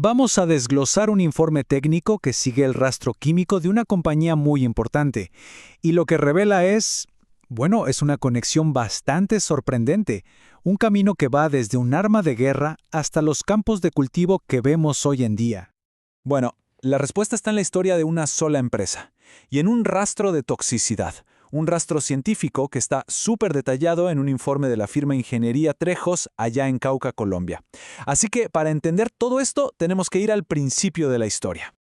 Vamos a desglosar un informe técnico que sigue el rastro químico de una compañía muy importante. Y lo que revela es una conexión bastante sorprendente. Un camino que va desde un arma de guerra hasta los campos de cultivo que vemos hoy en día. Bueno, la respuesta está en la historia de una sola empresa y en un rastro de toxicidad, un rastro científico que está súper detallado en un informe de la firma Ingeniería Trejos allá en Cauca, Colombia. Así que para entender todo esto tenemos que ir al principio de la historia.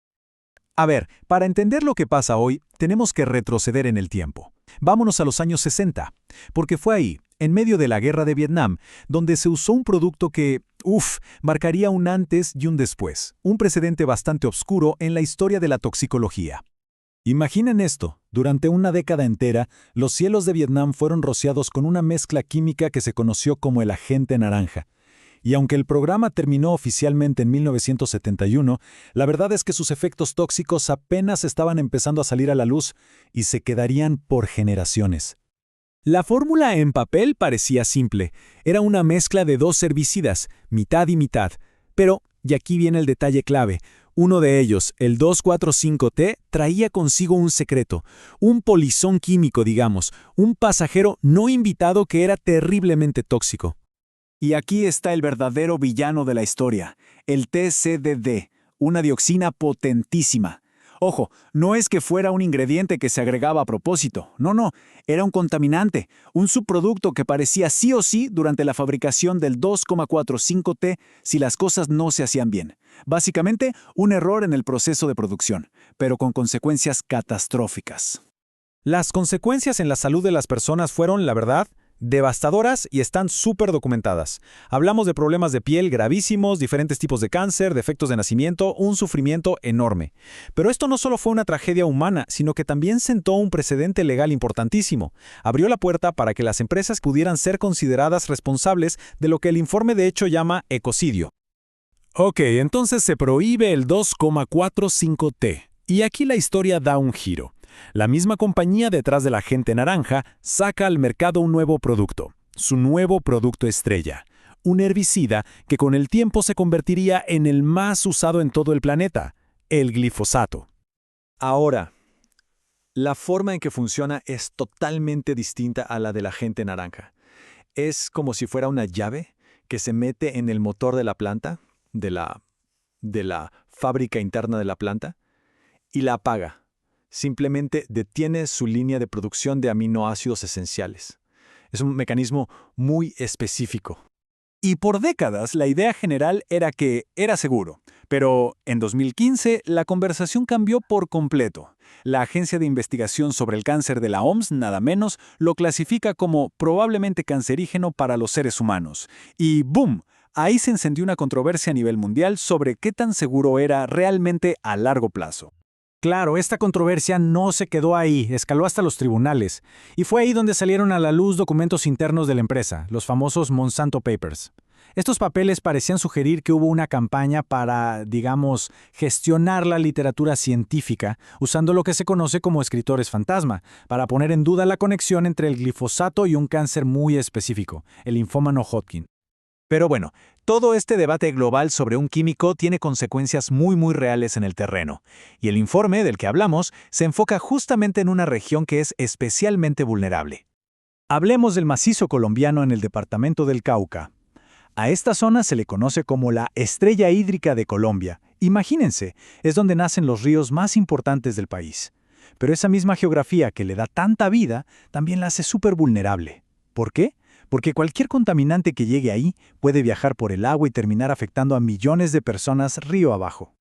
A ver, para entender lo que pasa hoy, tenemos que retroceder en el tiempo. Vámonos a los años 60, porque fue ahí, en medio de la guerra de Vietnam, donde se usó un producto que, marcaría un antes y un después, un precedente bastante oscuro en la historia de la toxicología. Imaginen esto, durante una década entera, los cielos de Vietnam fueron rociados con una mezcla química que se conoció como el agente naranja. Y aunque el programa terminó oficialmente en 1971, la verdad es que sus efectos tóxicos apenas estaban empezando a salir a la luz y se quedarían por generaciones. La fórmula en papel parecía simple. Era una mezcla de dos herbicidas, mitad y mitad. Pero, y aquí viene el detalle clave, uno de ellos, el 2,4,5-T, traía consigo un secreto, un polizón químico, digamos, un pasajero no invitado que era terriblemente tóxico. Y aquí está el verdadero villano de la historia, el TCDD, una dioxina potentísima. Ojo, no es que fuera un ingrediente que se agregaba a propósito, no, era un contaminante, un subproducto que parecía sí o sí durante la fabricación del 2,4,5-T si las cosas no se hacían bien. Básicamente, un error en el proceso de producción, pero con consecuencias catastróficas. Las consecuencias en la salud de las personas fueron, la verdad, devastadoras y están súper documentadas. Hablamos de problemas de piel gravísimos, diferentes tipos de cáncer, defectos de nacimiento, un sufrimiento enorme. Pero esto no solo fue una tragedia humana, sino que también sentó un precedente legal importantísimo. Abrió la puerta para que las empresas pudieran ser consideradas responsables de lo que el informe de hecho llama ecocidio. Ok, entonces se prohíbe el 2,45-T. Y aquí la historia da un giro. La misma compañía detrás del agente naranja saca al mercado un nuevo producto, su nuevo producto estrella, un herbicida que con el tiempo se convertiría en el más usado en todo el planeta, el glifosato. Ahora, la forma en que funciona es totalmente distinta a la del agente naranja. Es como si fuera una llave que se mete en el motor de la planta, de la fábrica interna de la planta, y la apaga. Simplemente detiene su línea de producción de aminoácidos esenciales. Es un mecanismo muy específico. Y por décadas la idea general era que era seguro, pero en 2015 la conversación cambió por completo. La Agencia de Investigación sobre el Cáncer de la OMS, nada menos, lo clasifica como probablemente cancerígeno para los seres humanos. Y ¡boom! Ahí se encendió una controversia a nivel mundial sobre qué tan seguro era realmente a largo plazo. Claro, esta controversia no se quedó ahí, escaló hasta los tribunales. Y fue ahí donde salieron a la luz documentos internos de la empresa, los famosos Monsanto Papers. Estos papeles parecían sugerir que hubo una campaña para, gestionar la literatura científica, usando lo que se conoce como escritores fantasma, para poner en duda la conexión entre el glifosato y un cáncer muy específico, el linfoma no-Hodgkin. Pero bueno, todo este debate global sobre un químico tiene consecuencias muy reales en el terreno, y el informe del que hablamos se enfoca justamente en una región que es especialmente vulnerable. Hablemos del macizo colombiano en el departamento del Cauca. A esta zona se le conoce como la estrella hídrica de Colombia. Imagínense, es donde nacen los ríos más importantes del país. Pero esa misma geografía que le da tanta vida también la hace súper vulnerable. ¿Por qué? Porque cualquier contaminante que llegue ahí puede viajar por el agua y terminar afectando a millones de personas río abajo.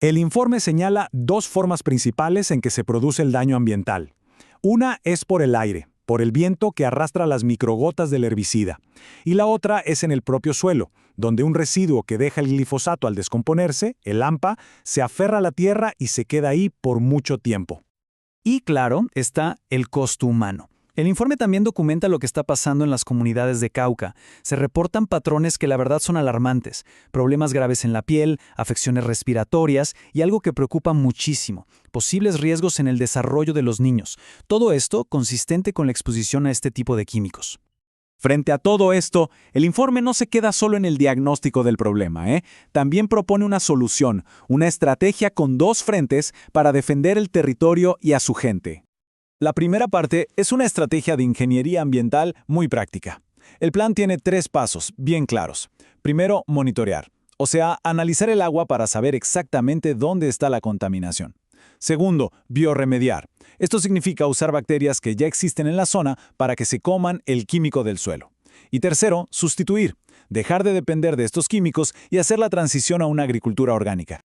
El informe señala dos formas principales en que se produce el daño ambiental. Una es por el aire, por el viento que arrastra las microgotas del herbicida. Y la otra es en el propio suelo, donde un residuo que deja el glifosato al descomponerse, el AMPA, se aferra a la tierra y se queda ahí por mucho tiempo. Y claro, está el costo humano. El informe también documenta lo que está pasando en las comunidades de Cauca. Se reportan patrones que la verdad son alarmantes, problemas graves en la piel, afecciones respiratorias y algo que preocupa muchísimo, posibles riesgos en el desarrollo de los niños. Todo esto consistente con la exposición a este tipo de químicos. Frente a todo esto, el informe no se queda solo en el diagnóstico del problema, También propone una solución, una estrategia con dos frentes para defender el territorio y a su gente. La primera parte es una estrategia de ingeniería ambiental muy práctica. El plan tiene 3 pasos bien claros. Primero, monitorear, o sea, analizar el agua para saber exactamente dónde está la contaminación. Segundo, biorremediar. Esto significa usar bacterias que ya existen en la zona para que se coman el químico del suelo. Y tercero, sustituir. Dejar de depender de estos químicos y hacer la transición a una agricultura orgánica.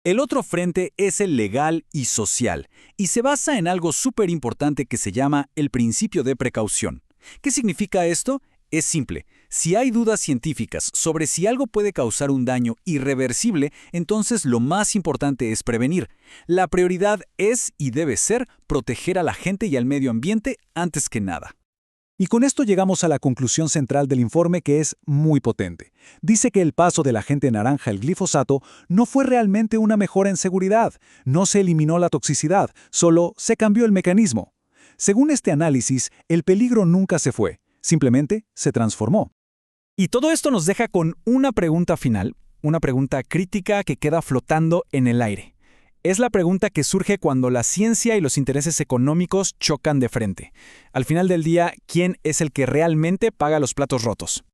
El otro frente es el legal y social, y se basa en algo súper importante que se llama el principio de precaución. ¿Qué significa esto? Es simple. Si hay dudas científicas sobre si algo puede causar un daño irreversible, entonces lo más importante es prevenir. La prioridad es y debe ser proteger a la gente y al medio ambiente antes que nada. Y con esto llegamos a la conclusión central del informe, que es muy potente. Dice que el paso del agente naranja al glifosato no fue realmente una mejora en seguridad, no se eliminó la toxicidad, solo se cambió el mecanismo. Según este análisis, el peligro nunca se fue, simplemente se transformó. Y todo esto nos deja con una pregunta final, una pregunta crítica que queda flotando en el aire. Es la pregunta que surge cuando la ciencia y los intereses económicos chocan de frente. Al final del día, ¿quién es el que realmente paga los platos rotos?